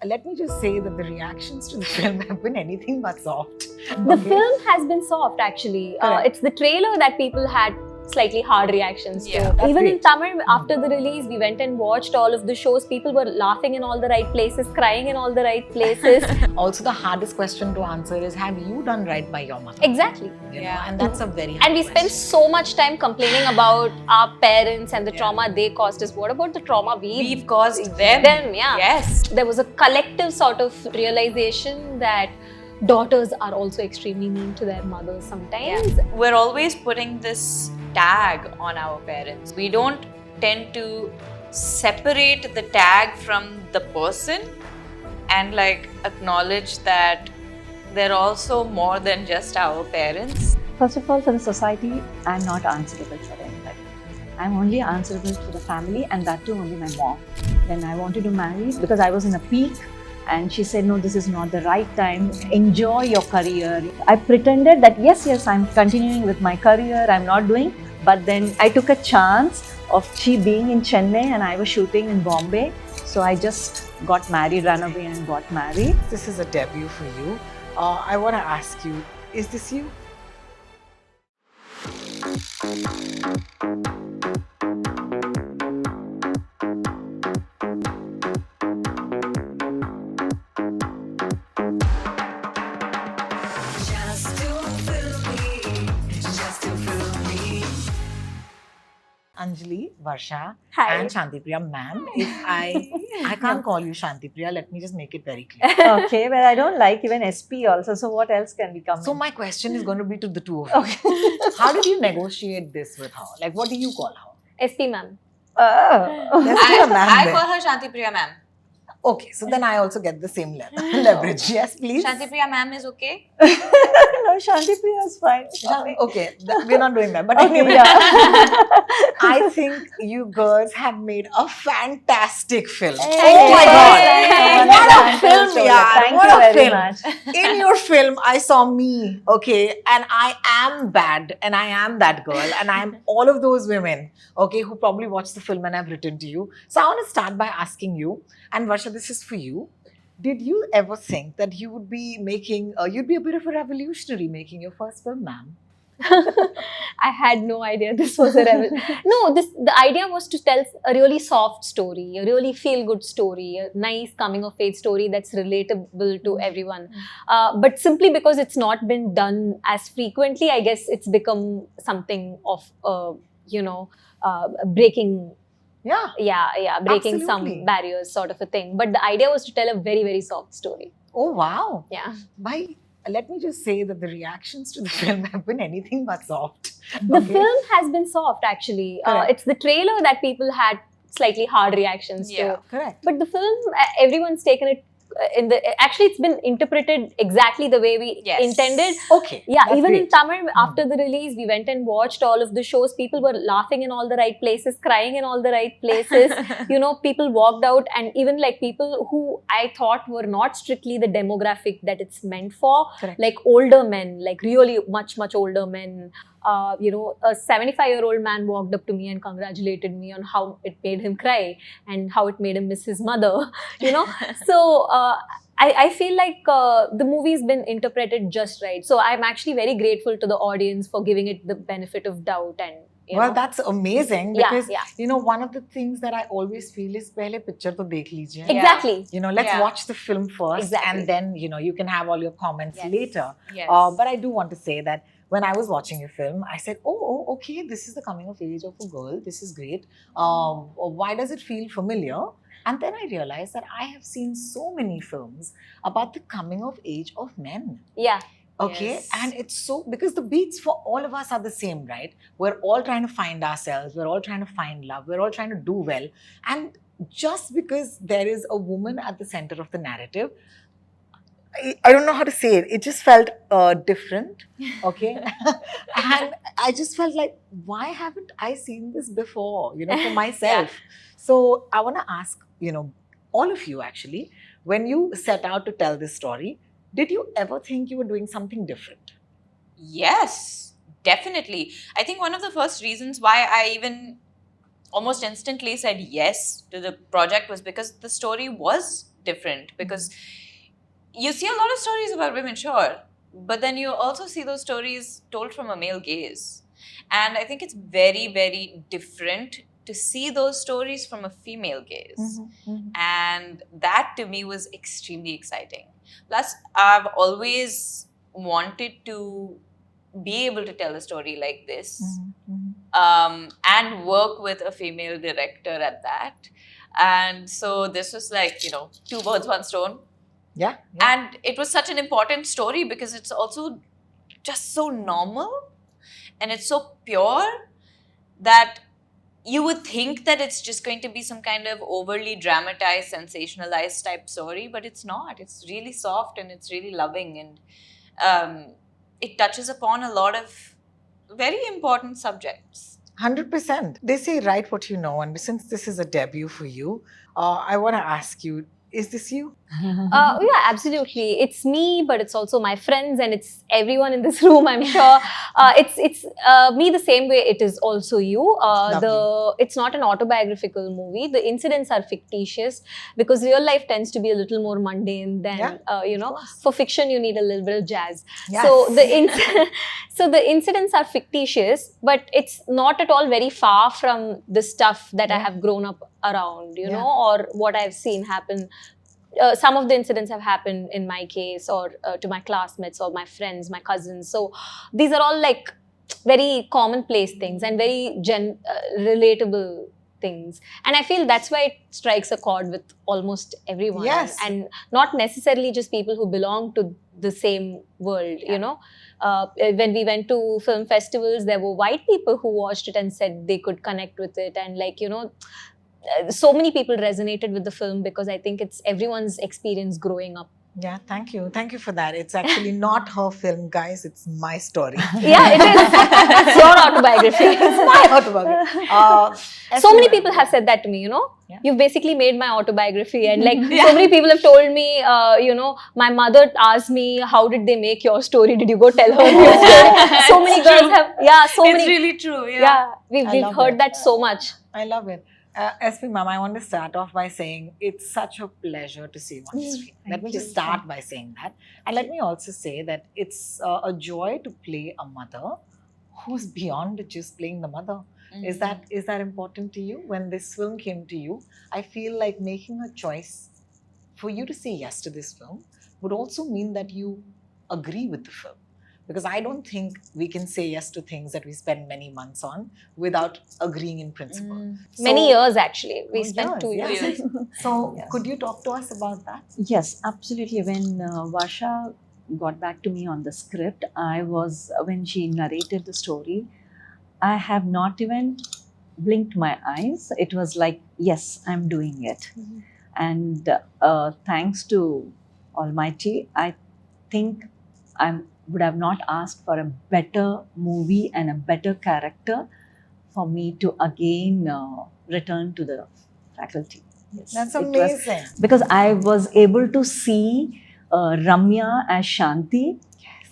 let me just say that the reactions to the film have been anything but soft. The film has been soft actually. Correct. It's the trailer that people had slightly hard reactions to. That's Even in great. Tamil, after the release, we went and watched all of the shows. People were laughing in all the right places, crying in all the right places. Also, the hardest question to answer is, have you done right by your mother? Exactly. You know, and that's a very hard And we spent question. so much time complaining about our parents and the trauma they caused us. What about the trauma we've caused them? Yeah. Yes. There was a collective sort of realization that daughters are also extremely mean to their mothers sometimes. We're always putting this tag on our parents. We don't tend to separate the tag from the person and like acknowledge that they're also more than just our parents. First of all, for the society, I'm not answerable for anybody. I'm only answerable to the family, and that too only my mom. When I wanted to marry, because I was in a peak, and she said, no, this is not the right time. Enjoy your career. I pretended that yes, I'm continuing with my career, I'm not doing. But then I took a chance of she being in Chennai and I was shooting in Bombay. So I just got married, ran away and got married. This is a debut for you. I want to ask you, is this you? Anjali, Varsha, Hi. and Shanti Priya, ma'am. If I can't call you Shanti Priya, let me just make it very clear. Okay, well, I don't like even SP also. So what else can we come So in? my question is going to be to the two of you. Okay. How did you negotiate this with her? Like, what do you call her? SP ma'am. Oh. There's still a man I there. call her Shanti Priya ma'am. Okay, so then I also get the same leverage. Yes, please. Shanti Priya ma'am is okay? No, Shanti Priya is fine. Okay, we're not doing that. But Okay, anyway, yeah. I think you girls have made a fantastic film. Hey, Oh my thank God. you. What a film, Thank yaar. you What a very film. much. In your film, I saw me, okay, and I am bad, and I am that girl, and I am all of those women, okay, who probably watched the film and have written to you. So I want to start by asking you, and Varsha, this is for you. Did you ever think that you would be making, you'd be a bit of a revolutionary making your first film, ma'am? I had no idea this was a rebel. No, the idea was to tell a really soft story, a really feel-good story, a nice coming-of-age story that's relatable to everyone. But simply because it's not been done as frequently, I guess it's become something of, breaking. Yeah. Breaking Absolutely. some barriers, sort of a thing. But the idea was to tell a very, very soft story. Oh, wow. Yeah. Let me just say that the reactions to the film have been anything but soft. The film has been soft actually. Correct. It's the trailer that people had slightly hard reactions to. Correct. But the film, everyone's taken it actually it's been interpreted exactly the way we intended. Okay. Yeah, that's even in great. Tamil, after the release, we went and watched all of the shows. People were laughing in all the right places, crying in all the right places. People walked out, and even like people who I thought were not strictly the demographic that it's meant for, Correct. like older men, like really much, much older men. A 75-year-old man walked up to me and congratulated me on how it made him cry and how it made him miss his mother, So I feel like the movie's been interpreted just right. So I'm actually very grateful to the audience for giving it the benefit of doubt. And Well, that's amazing because, Yeah. one of the things that I always feel is, pehle picture to dekh lijiye. Exactly. Let's watch the film first Exactly. and then, you can have all your comments later. Yes. But I do want to say that when I was watching your film, I said, oh, okay, this is the coming of age of a girl. This is great. Why does it feel familiar? And then I realized that I have seen so many films about the coming of age of men. Yeah. Okay, Yes. and it's so, because the beats for all of us are the same, right? We're all trying to find ourselves, we're all trying to find love, we're all trying to do well. And just because there is a woman at the center of the narrative, I don't know how to say it. It just felt different, okay? And I just felt like, why haven't I seen this before, for myself? So I want to ask, all of you actually, when you set out to tell this story, did you ever think you were doing something different? Yes, definitely. I think one of the first reasons why I even almost instantly said yes to the project was because the story was different, because you see a lot of stories about women, sure, but then you also see those stories told from a male gaze. And I think it's very, very different to see those stories from a female gaze. And that to me was extremely exciting. Plus, I've always wanted to be able to tell a story like this, and work with a female director at that. And so this was like, two birds, one stone. Yeah. And it was such an important story because it's also just so normal and it's so pure that you would think that it's just going to be some kind of overly dramatized, sensationalized type story, but it's not. It's really soft and it's really loving, and it touches upon a lot of very important subjects. 100%. They say write what you know, and since this is a debut for you, I want to ask you, is this you? Yeah, absolutely. It's me, but it's also my friends and it's everyone in this room, I'm sure. It's me the same way it is also you. It's not an autobiographical movie. The incidents are fictitious because real life tends to be a little more mundane than, for fiction you need a little bit of jazz. Yes. So the incidents are fictitious, but it's not at all very far from the stuff that I have grown up around, or what I've seen happen. Some of the incidents have happened in my case or to my classmates or my friends, my cousins. So these are all like very commonplace things and very relatable things. And I feel that's why it strikes a chord with almost everyone. Yes. And not necessarily just people who belong to the same world, when we went to film festivals, there were white people who watched it and said they could connect with it. And so many people resonated with the film because I think it's everyone's experience growing up. Yeah, thank you. Thank you for that. It's actually not her film, guys. It's my story. Yeah, it is. It's your autobiography. It's my autobiography. So many people have said that to me, Yeah. You've basically made my autobiography. And so many people have told me, my mother asked me, how did they make your story? Did you go tell her your story? So many girls have, It's really true. Yeah, we've heard that so much. I love it. SP Ma'am, I want to start off by saying it's such a pleasure to see you on the screen. Let me just start by saying that. And let me also say that it's a joy to play a mother who's beyond just playing the mother. Is that important to you? When this film came to you, I feel like making a choice for you to say yes to this film would also mean that you agree with the film. Because I don't think we can say yes to things that we spend many months on without agreeing in principle. So, many years actually. We spent 2 years. Yes. So could you talk to us about that? Yes, absolutely. When Varsha got back to me on the script, when she narrated the story, I have not even blinked my eyes. It was like, yes, I'm doing it. And thanks to Almighty, I think I would have not asked for a better movie and a better character for me to again return to the faculty. Yes, That's amazing. Because I was able to see Ramya as Shanti,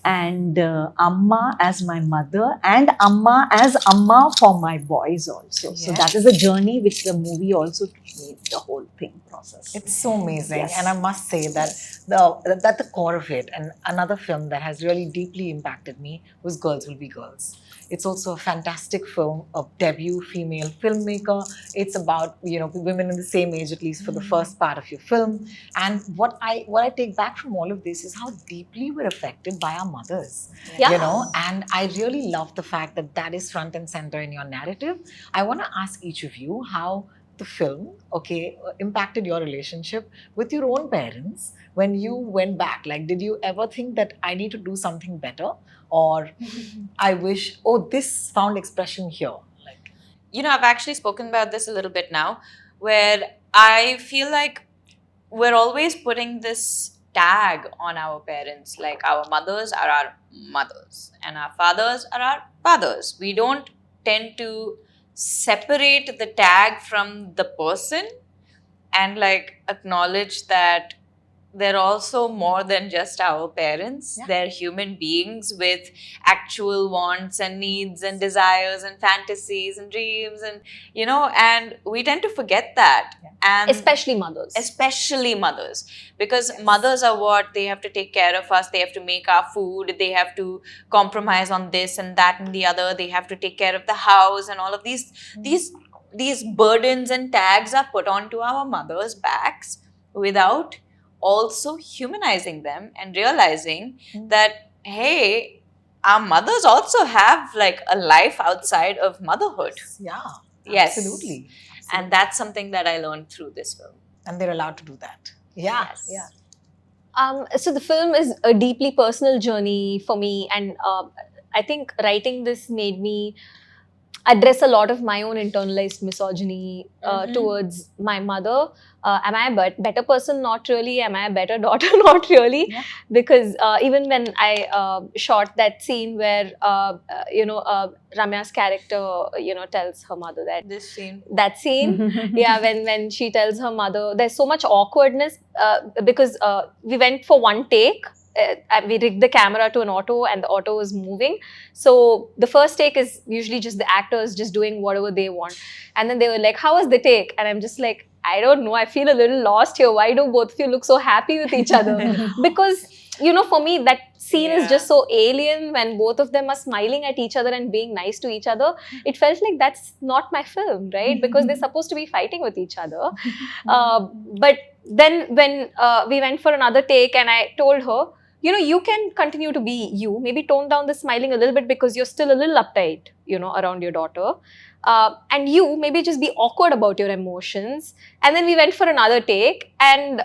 and Amma as my mother, and Amma as Amma for my boys also. So that is a journey which the movie also made the whole thing process. It's so amazing. Yes. And I must say that the core of it, and another film that has really deeply impacted me was Girls Will Be Girls. It's also a fantastic film, a debut female filmmaker. It's about, women in the same age, at least for the first part of your film. And what I take back from all of this is how deeply we're affected by our mothers, and I really love the fact that is front and center in your narrative. I want to ask each of you how the film, impacted your relationship with your own parents when you went back. Like, did you ever think that I need to do something better? Or I wish, this found expression here? Like, I've actually spoken about this a little bit now, where I feel like we're always putting this tag on our parents, like our mothers are our mothers and our fathers are our fathers. We don't tend to separate the tag from the person and acknowledge that they're also more than just our parents. Yeah. They're human beings with actual wants and needs and desires and fantasies and dreams, and and we tend to forget that. Yeah. And Especially mothers. especially mothers, because Yes. mothers are what they have to take care of us, they have to make our food, they have to compromise on this and that and the other, they have to take care of the house, and all of these burdens and tags are put onto our mothers' backs without also humanizing them and realizing that, hey, our mothers also have like a life outside of motherhood. Yeah. Yes. Absolutely. And that's something that I learned through this film. And they're allowed to do that. Yeah. Yes. Yeah. So the film is a deeply personal journey for me, and I think writing this made me address a lot of my own internalized misogyny towards my mother. Am I a better person? Not really. Am I a better daughter? Not really. Yeah. Because even when I shot that scene where Ramya's character tells her mother This scene. that scene yeah, when she tells her mother, there's so much awkwardness because we went for one take. We rigged the camera to an auto and the auto was moving. So the first take is usually just the actors just doing whatever they want. And then they were like, how was the take? And I'm just like, I don't know. I feel a little lost here. Why do both of you look so happy with each other? Because, for me, that scene is just so alien when both of them are smiling at each other and being nice to each other. It felt like that's not my film, right? Because they're supposed to be fighting with each other. But then when we went for another take and I told her, you can continue to be you. Maybe tone down the smiling a little bit because you're still a little uptight, around your daughter. And you maybe just be awkward about your emotions. And then we went for another take and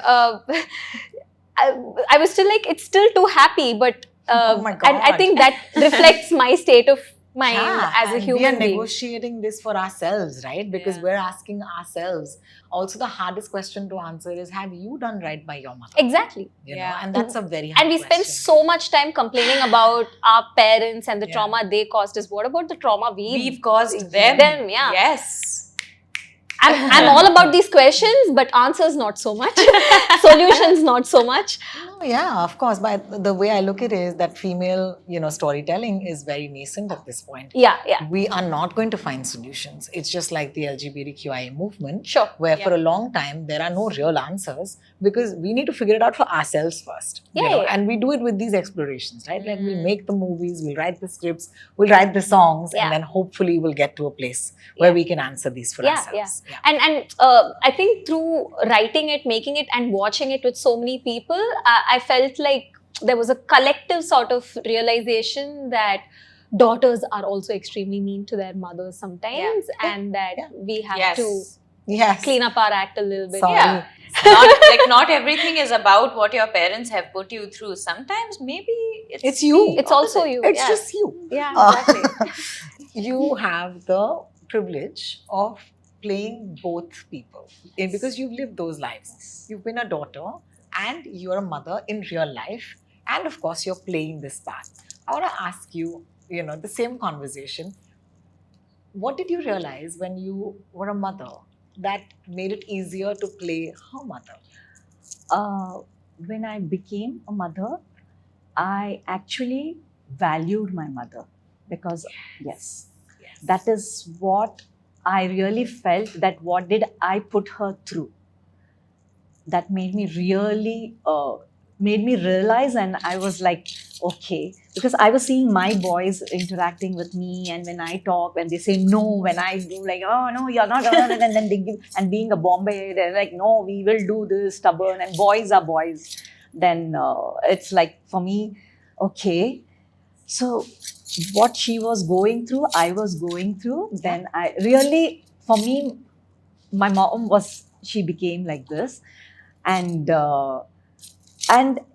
I was still like, it's still too happy, but Oh my God. and I think that reflects my state of mind as a and human we are being. negotiating this for ourselves, right? Because Yeah. we're asking ourselves. Also, the hardest question to answer is, have you done right by your mother? Exactly. You know? Yeah. And that's a very hard And we spend question. so much time complaining about our parents and the Yeah. trauma they caused us. What about the trauma We've caused them. yeah. Yes. I'm all about these questions, but answers not so much. Solutions not so much. No, yeah, of course. But the way I look at it is that female, storytelling is very nascent at this point. Yeah, yeah. We are not going to find solutions. It's just like the LGBTQIA movement, Sure. where Yeah. for a long time there are no real answers because we need to figure it out for ourselves first. Yeah. And we do it with these explorations, right? Like we'll make the movies, we'll write the scripts, we'll write the songs, Yeah. and then hopefully we'll get to a place where Yeah. we can answer these for Yeah, ourselves. Yeah. And I think through writing it, making it, and watching it with so many people, I felt like there was a collective sort of realization that daughters are also extremely mean to their mothers sometimes, and that we have to Yes. clean up our act a little bit. Sorry. Yeah. Not everything is about what your parents have put you through. Sometimes maybe It's you. It's also you. It's yeah. just you. Yeah, Uh, exactly. You have the privilege of playing both people because you've lived those lives. You've been a daughter and you're a mother in real life, and of course you're playing this part. I want to ask you, the same conversation. What did you realize when you were a mother that made it easier to play her mother? When I became a mother, I actually valued my mother because, yes, that is what I really felt, that what did I put her through. That made me really, made me realize, and I was like, okay, because I was seeing my boys interacting with me, and when I talk, when they say no, when I do like, oh no, you're not, and then they give, and being a Bombay, they're like, no, we will do this, stubborn, and boys are boys. Then it's like, for me, okay, so what she was going through, I was going through, then I really, for me, my mom was, she became like this. And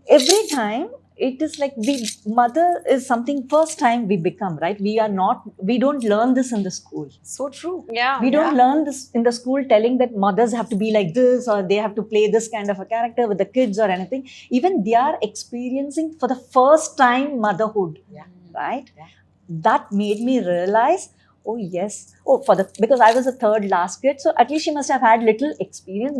every time it is like mother is something first time we become, right? We don't learn this in the school. So true. Yeah. We don't learn this in the school, telling that mothers have to be like this or they have to play this kind of a character with the kids or anything. Even they are experiencing for the first time motherhood, right? Yeah. That made me realize, Oh yes. Oh, because I was the third last kid, so at least she must have had little experience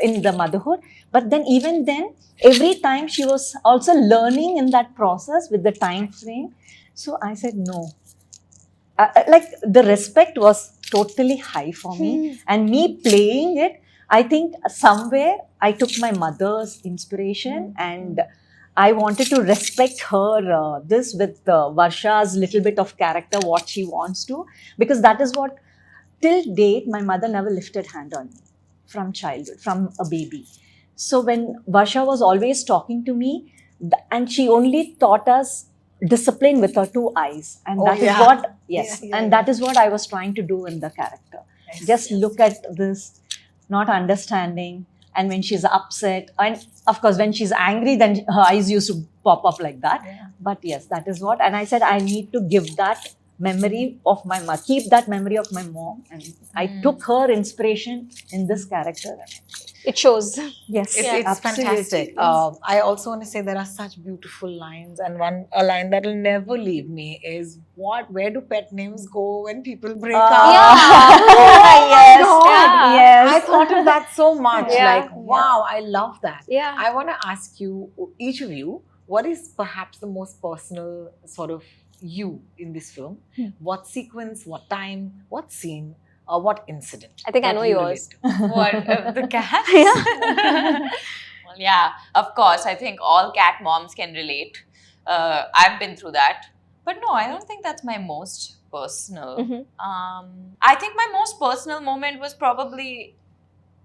in the motherhood. But then, even then, every time she was also learning in that process with the time frame. So I said no. Like the respect was totally high for me, and me playing it, I think somewhere I took my mother's inspiration and I wanted to respect her this with Varsha's little bit of character, what she wants to, because that is what, till date, my mother never lifted hand on me from childhood, from a baby. So when Varsha was always talking to me, and she only taught us discipline with her two eyes, and that is what, yes, and that is what I was trying to do in the character. Just look at this, not understanding, and when she's upset, and of course when she's angry, then her eyes used to pop up like that. But yes, that is what, and I said I need to give that memory of my mother, keep that memory of my mom, and I took her inspiration in this character. It shows. Yes, It's absolutely. fantastic. I also want to say there are such beautiful lines, and a line that will never leave me is, where do pet names go when people break up? Yeah. Oh my God. Yes. I thought of that so much. Yeah. Like, wow, I love that. Yeah. I want to ask you, each of you, what is perhaps the most personal sort of you in this film? What sequence, what time, what scene, or what incident? I think I that know you yours. relate to? What, the cats? Well, yeah, of course. I think all cat moms can relate. I've been through that. But no, I don't think that's my most personal. I think my most personal moment was probably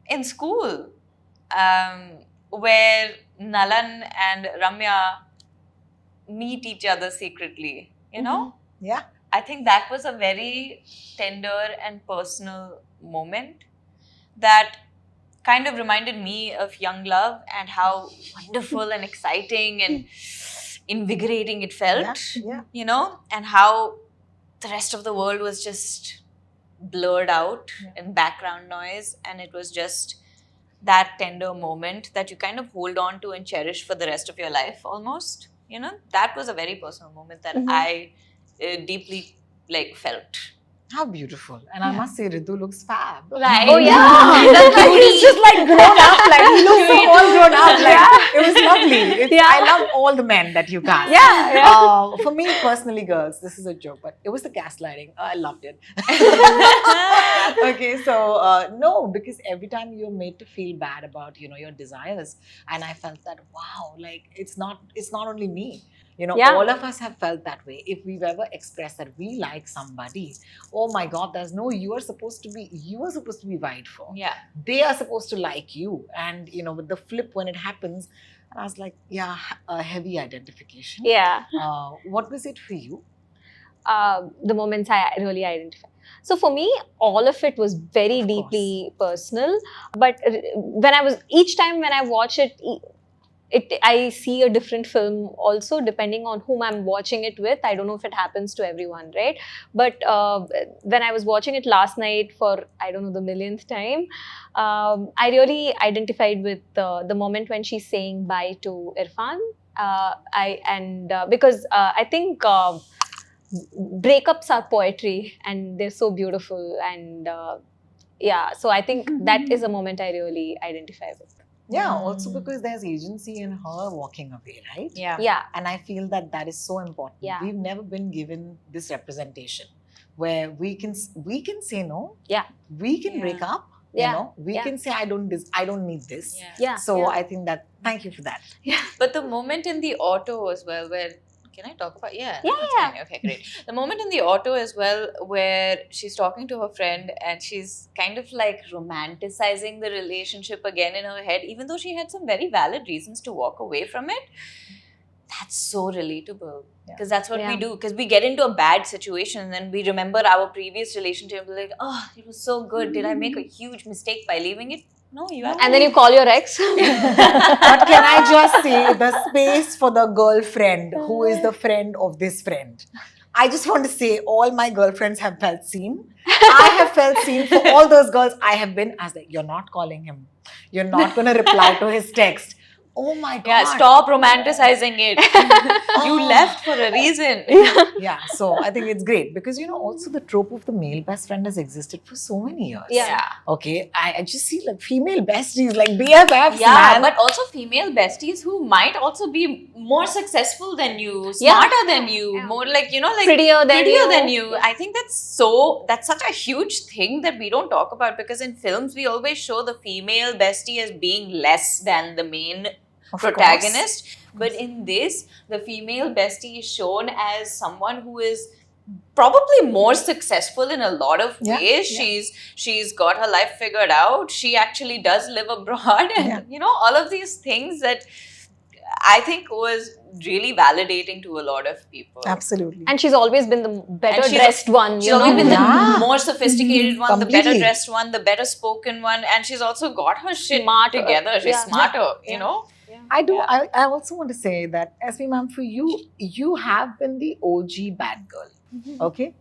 in school, where Nalan and Ramya meet each other secretly, you know? Yeah. I think that was a very tender and personal moment that kind of reminded me of young love and how wonderful and exciting and invigorating it felt, you know, and how the rest of the world was just blurred out in background noise, and it was just that tender moment that you kind of hold on to and cherish for the rest of your life almost, you know. That was a very personal moment that I deeply felt. How beautiful. And I must say, Ritu looks fab. Right. Oh, yeah. He's just like grown up, like he looks so all grown up. Like it was lovely. I love all the men that you cast. For me personally, girls, this is a joke, but it was the gaslighting. I loved it. Okay, so no, because every time you're made to feel bad about your desires, and I felt that wow, like it's not only me. All of us have felt that way. If we've ever expressed that we like somebody, oh my God, there's no you are supposed to be vied for. Yeah. They are supposed to like you. And with the flip when it happens, and I was like, yeah, a heavy identification. Yeah. What was it for you? The moments I really identify. So for me, all of it was very deeply personal. But each time when I watch it, I see a different film also depending on whom I'm watching it with. I don't know if it happens to everyone, right? But when I was watching it last night for, I don't know, the millionth time, I really identified with the moment when she's saying bye to Irfan. Because I think breakups are poetry and they're so beautiful. And so I think that is a moment I really identify with. Yeah, also because there's agency in her walking away, right? Yeah. And I feel that is so important. Yeah. We've never been given this representation where we can say no. Yeah. We can break up. We can say I don't need this. Yeah. So I think that thank you for that. Yeah. But the moment in the auto as well, where can I talk about? Yeah. Yeah. Fine. Okay, great. The moment in the auto as well, where she's talking to her friend and she's kind of like romanticizing the relationship again in her head, even though she had some very valid reasons to walk away from it. That's so relatable. Because that's what we do. Because we get into a bad situation and then we remember our previous relationship. We're like, oh, it was so good. Did I make a huge mistake by leaving it? No, you haven't. And then you call your ex. But can I just say the space for the girlfriend who is the friend of this friend? I just want to say all my girlfriends have felt seen. I have felt seen for all those girls I have been as like, you're not calling him. You're not going to reply to his text. Oh my God. Yeah, stop romanticizing it. You left for a reason. Yeah, so I think it's great because also the trope of the male best friend has existed for so many years. Yeah. Okay, I just see like female besties, like BFFs, Yeah, man. but also female besties who might also be more successful than you, smarter than you, more like, like Prettier than you. you. I think that's such a huge thing that we don't talk about, because in films we always show the female bestie as being less than the main Of protagonist. course. But in this, the female bestie is shown as someone who is probably more successful in a lot of Yeah, ways. yeah. She's got her life figured out. She actually does live abroad, and all of these things that I think was really validating to a lot of people. Absolutely. And she's always been the better And she's- dressed one. She's always been Yeah. the more sophisticated one, the better Completely. dressed one, the better spoken one, and she's also got her shit Smarter. together. She's Yeah. smarter, Yeah. you know. I do. Yeah. I also want to say that, SB ma'am, for you have been the OG bad girl. Okay,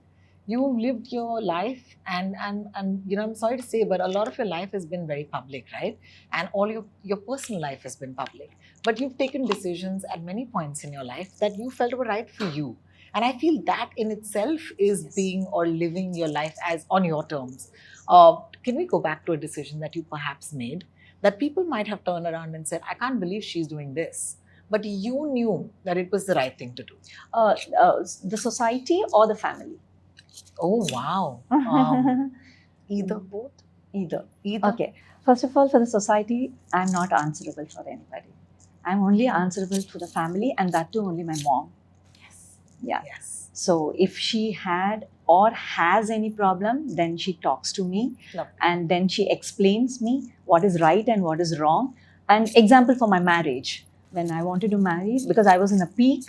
you've lived your life, and I'm sorry to say, but a lot of your life has been very public, right? And all your personal life has been public. But you've taken decisions at many points in your life that you felt were right for you. And I feel that in itself is being or living your life as on your terms. Can we go back to a decision that you perhaps made that people might have turned around and said, I can't believe she's doing this, but you knew that it was the right thing to do? The society or the family? Oh, wow. Either. Both? Either. Either. Okay. First of all, for the society, I'm not answerable for anybody. I'm only answerable for the family, and that too only my mom. Yes. Yeah. Yes. So if she had or has any problem, then she talks to me. Lovely. And then she explains me what is right and what is wrong. An example for my marriage, when I wanted to marry, because I was in a peak,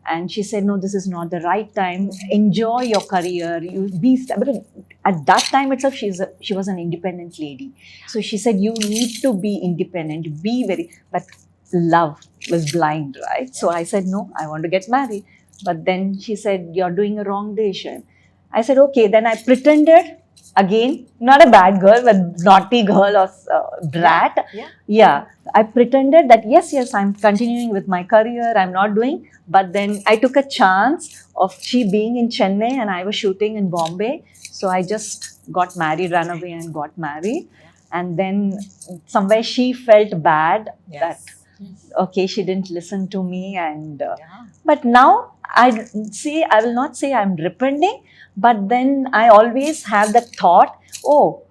and she said, no, this is not the right time. Enjoy your career. You be but at that time itself, she was an independent lady. So she said, you need to be independent, but love was blind, right? So I said, no, I want to get married. But then she said, you're doing a wrong decision. I said, okay. Then I pretended, again, not a bad girl, but naughty girl or brat. Yeah. I pretended that, yes, I'm continuing with my career. I'm not doing. But then I took a chance of she being in Chennai and I was shooting in Bombay. So I just got married, ran away and got married. And then somewhere she felt bad that, okay, she didn't listen to me. And but now I will not say I'm repenting, but then I always have the thought, oh,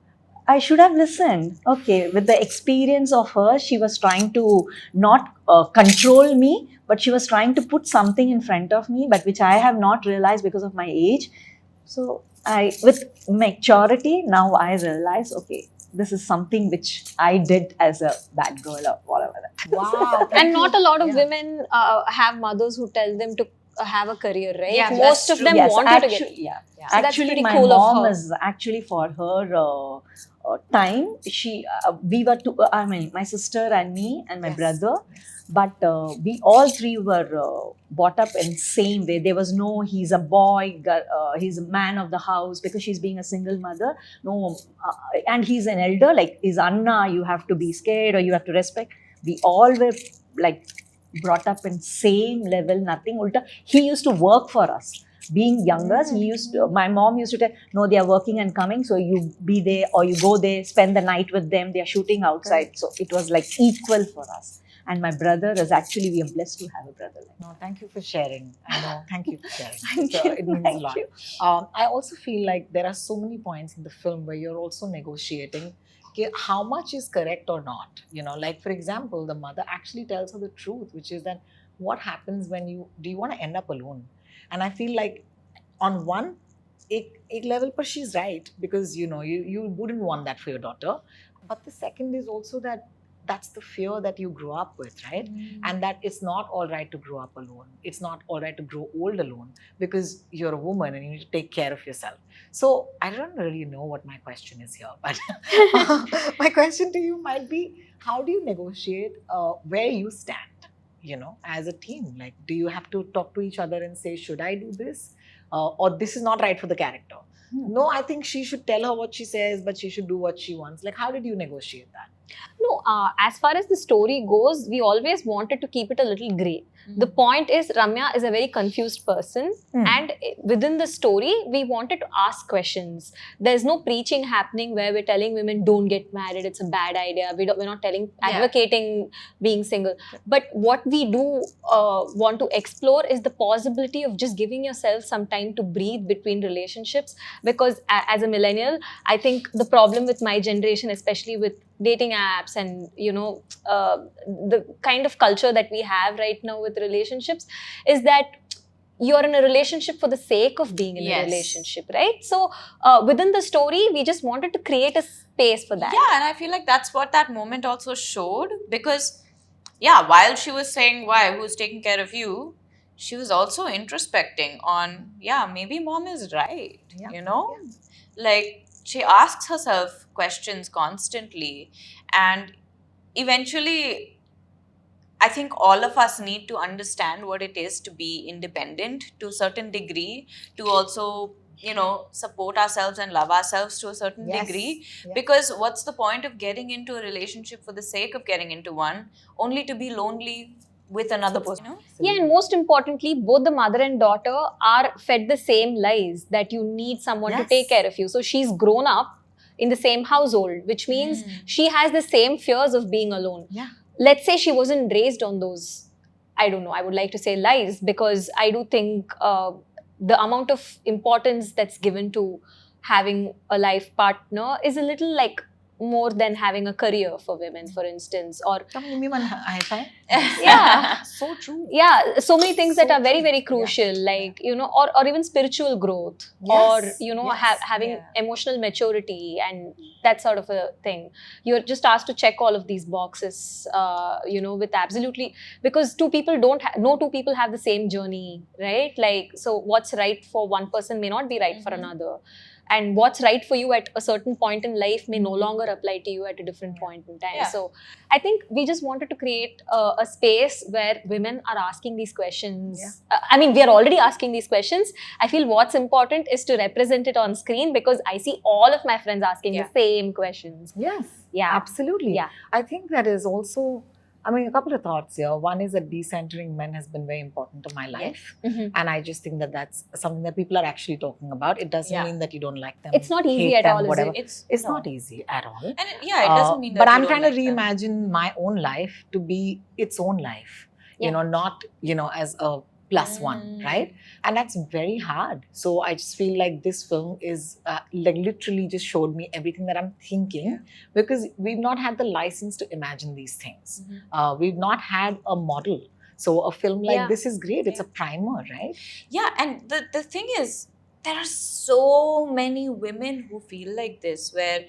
I should have listened. Okay, with the experience of her, she was trying to not control me, but she was trying to put something in front of me, but which I have not realized because of my age. So with maturity, now I realize, okay, this is something which I did as a bad girl or whatever. Wow. And not a lot of women have mothers who tell them to have a career, right? Yeah, Most that's of true. them Yes, want actually, you to get. yeah. So that's Actually, pretty my cool of mom her. is actually for her time. We were two. I mean, my sister and me and my brother. But we all three were brought up in same way. There was no, he's a boy, he's a man of the house, because she's being a single mother. No, and he's an elder, like he's Anna, you have to be scared or you have to respect. We all were like brought up in same level, nothing ulta. He used to work for us. Being younger, my mom used to tell, no, they are working and coming, so you be there or you go there, spend the night with them, they are shooting outside. So it was like equal for us. And my brother is actually, we are blessed to have a brother like that. No, thank you for sharing. I know. Thank you for sharing. Thank So you. it means Thank a lot. you. I also feel like there are so many points in the film where you're also negotiating how much is correct or not. Like for example, the mother actually tells her the truth, which is that what happens when do you want to end up alone? And I feel like on one ek level, but she's right, because you wouldn't want that for your daughter. But the second is also that's the fear that you grew up with, right? And that it's not all right to grow up alone. It's not all right to grow old alone, because you're a woman and you need to take care of yourself. So I don't really know what my question is here, but my question to you might be, how do you negotiate where you stand, as a team? Like, do you have to talk to each other and say, should I do this? Or this is not right for the character? No, I think she should tell her what she says, but she should do what she wants. Like, how did you negotiate that? No, as far as the story goes, we always wanted to keep it a little grey. The point is, Ramya is a very confused person, and within the story, we wanted to ask questions. There's no preaching happening where we're telling women don't get married; it's a bad idea. We're not advocating being single. But what we do want to explore is the possibility of just giving yourself some time to breathe between relationships. Because as a millennial, I think the problem with my generation, especially with dating apps and the kind of culture that we have right now with relationships, is that you're in a relationship for the sake of being in a relationship, right? So within the story, we just wanted to create a space for that. Yeah, and I feel like that's what that moment also showed, because while she was saying, why, who's taking care of you, she was also introspecting on, maybe mom is right, like she asks herself questions constantly, and eventually I think all of us need to understand what it is to be independent to a certain degree, to also support ourselves and love ourselves to a certain degree. Because what's the point of getting into a relationship for the sake of getting into one, only to be lonely with another person? Yeah, and most importantly, both the mother and daughter are fed the same lies that you need someone to take care of you. So she's grown up in the same household, which means she has the same fears of being alone. Let's say she wasn't raised on those, I don't know, I would like to say lies, because I do think the amount of importance that's given to having a life partner is a little like more than having a career for women, for instance, or so true. Yeah, so many things that are very, very crucial, like or even spiritual growth, or having emotional maturity and that sort of a thing. You're just asked to check all of these boxes, with absolutely, because no two people have the same journey, right? Like, so what's right for one person may not be right for another. And what's right for you at a certain point in life may no longer apply to you at a different point in time. So I think we just wanted to create a space where women are asking these questions. I mean, we are already asking these questions. I feel what's important is to represent it on screen, because I see all of my friends asking the same questions. Yes. Yeah. Absolutely. Yeah. I think that is also, a couple of thoughts here. One is that decentering men has been very important to my life. And I just think that that's something that people are actually talking about. It doesn't mean that you don't like them. It's not easy at all, whatever. is it? It's not easy at all. And it doesn't mean that but you I'm don't trying like to reimagine my own life to be its own life. Not, as a plus one, right? And that's very hard. So I just feel like this film is like literally just showed me everything that I'm thinking, because we've not had the license to imagine these things. We've not had a model. So a film like this is great. It's a primer, right? Yeah, and the thing is, there are so many women who feel like this, where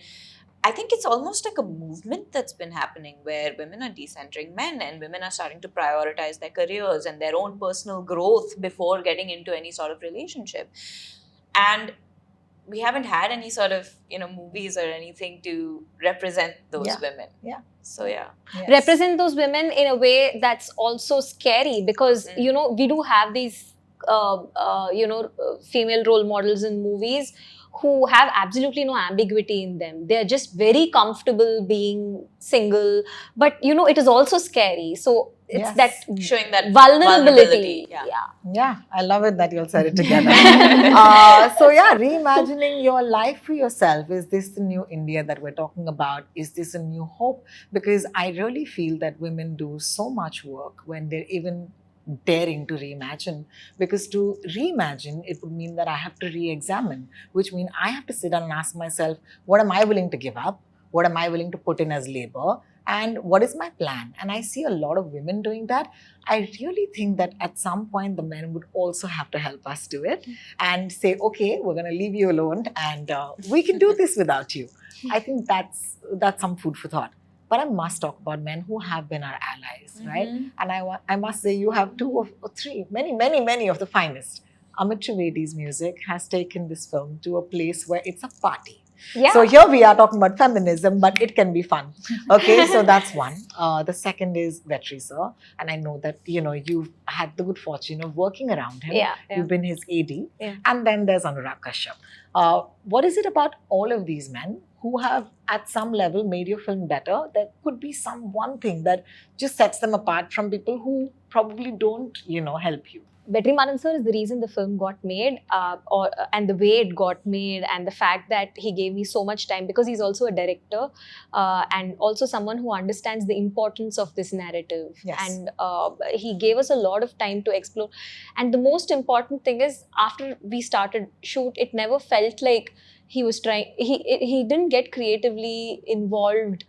I think it's almost like a movement that's been happening, where women are decentering men and women are starting to prioritize their careers and their own personal growth before getting into any sort of relationship. And we haven't had any sort of, movies or anything to represent those women. So, represent those women in a way that's also scary, because, we do have these, female role models in movies who have absolutely no ambiguity in them. They're just very comfortable being single, but it is also scary. So it's that showing that vulnerability. Yeah, I love it that you all said it together. Reimagining your life for yourself. Is this the new India that we're talking about? Is this a new hope? Because I really feel that women do so much work when they're even daring to reimagine, because to reimagine, it would mean that I have to re-examine, which means I have to sit down and ask myself, what am I willing to give up? What am I willing to put in as labor? And what is my plan? And I see a lot of women doing that. I really think that at some point, the men would also have to help us do it and say, okay, we're going to leave you alone and we can do this without you. I think that's some food for thought. But I must talk about men who have been our allies, right? And I must say, you have two or three, many of the finest. Amit Trivedi's music has taken this film to a place where it's a party. Yeah. So here we are talking about feminism, but it can be fun. Okay, so that's one. The second is Vetri sir, and I know that you've had the good fortune of working around him. Yeah. You've been his AD, Yeah. and then there's Anurag Kashyap. What is it about all of these men who have, at some level, made your film better? There could be some one thing that just sets them apart from people who probably don't, help you. Vetri Maaran sir is the reason the film got made, and the way it got made, and the fact that he gave me so much time, because he's also a director and also someone who understands the importance of this narrative. Yes. And he gave us a lot of time to explore. And the most important thing is, after we started shoot, it never felt like he was trying. He didn't get creatively involved.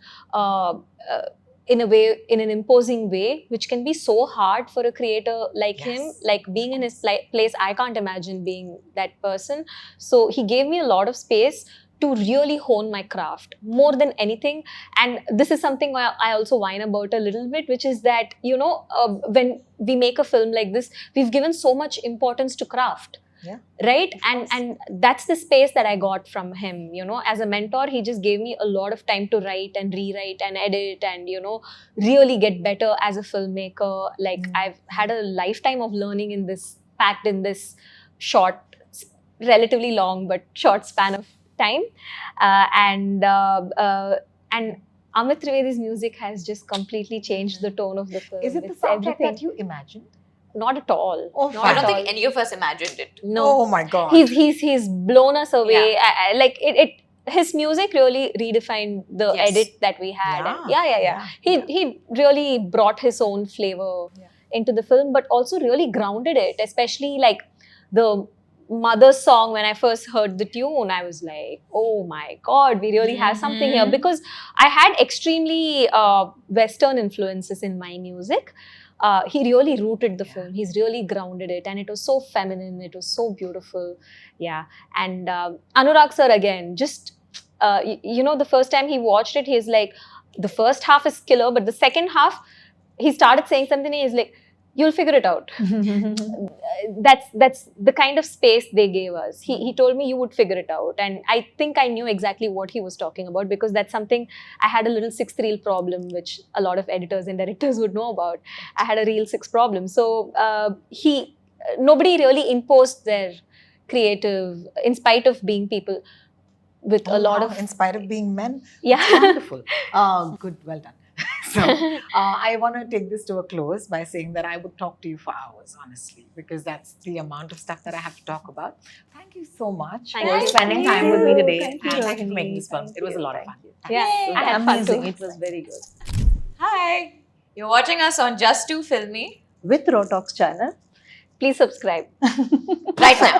In an imposing way, which can be so hard for a creator like Yes. him. Like being in his place, I can't imagine being that person. So he gave me a lot of space to really hone my craft more than anything. And this is something I also whine about a little bit, which is that, when we make a film like this, we've given so much importance to craft. Yeah. Right? course. And that's the space that I got from him. As a mentor, he just gave me a lot of time to write and rewrite and edit and, really get better as a filmmaker. Like I've had a lifetime of learning packed in this short, relatively long, but short span of time. And Amit Trivedi's music has just completely changed the tone of the film. Is it the It's soundtrack everything. that you imagined? Not at all. Oh, Not I at don't all. think any of us imagined it. No. Oh my God. He's blown us away. Like his music really redefined the Yes. edit that we had. Yeah. And He really brought his own flavor into the film, but also really grounded it. Especially like the mother song. When I first heard the tune, I was like, oh my God, we really have something here. Because I had extremely Western influences in my music. He really rooted the film. He's really grounded it, and it was so feminine. It was so beautiful. Yeah. And Anurag sir, again, just the first time he watched it, he's like, the first half is killer, but the second half, he started saying something. He's like, you'll figure it out. That's the kind of space they gave us. He told me you would figure it out, and I think I knew exactly what he was talking about, because that's something. I had a little sixth reel problem, which a lot of editors and directors would know about. I had a reel 6 problem. So nobody really imposed their creative, in spite of being people with a lot of, in spite of being men. yeah. Wonderful. Good, well done. So I want to take this to a close by saying that I would talk to you for hours, honestly, because that's the amount of stuff that I have to talk about. Thank you so much Thank for you. spending time with me today. Thank you, and thank you for Rohini. making this film. Thank It was a you. lot of Thank fun. you. Yeah, I had fun Amazing. too. It was very good. Hi, you're watching us on Just Too Filmy. With RoTalks channel. Please subscribe. Right now.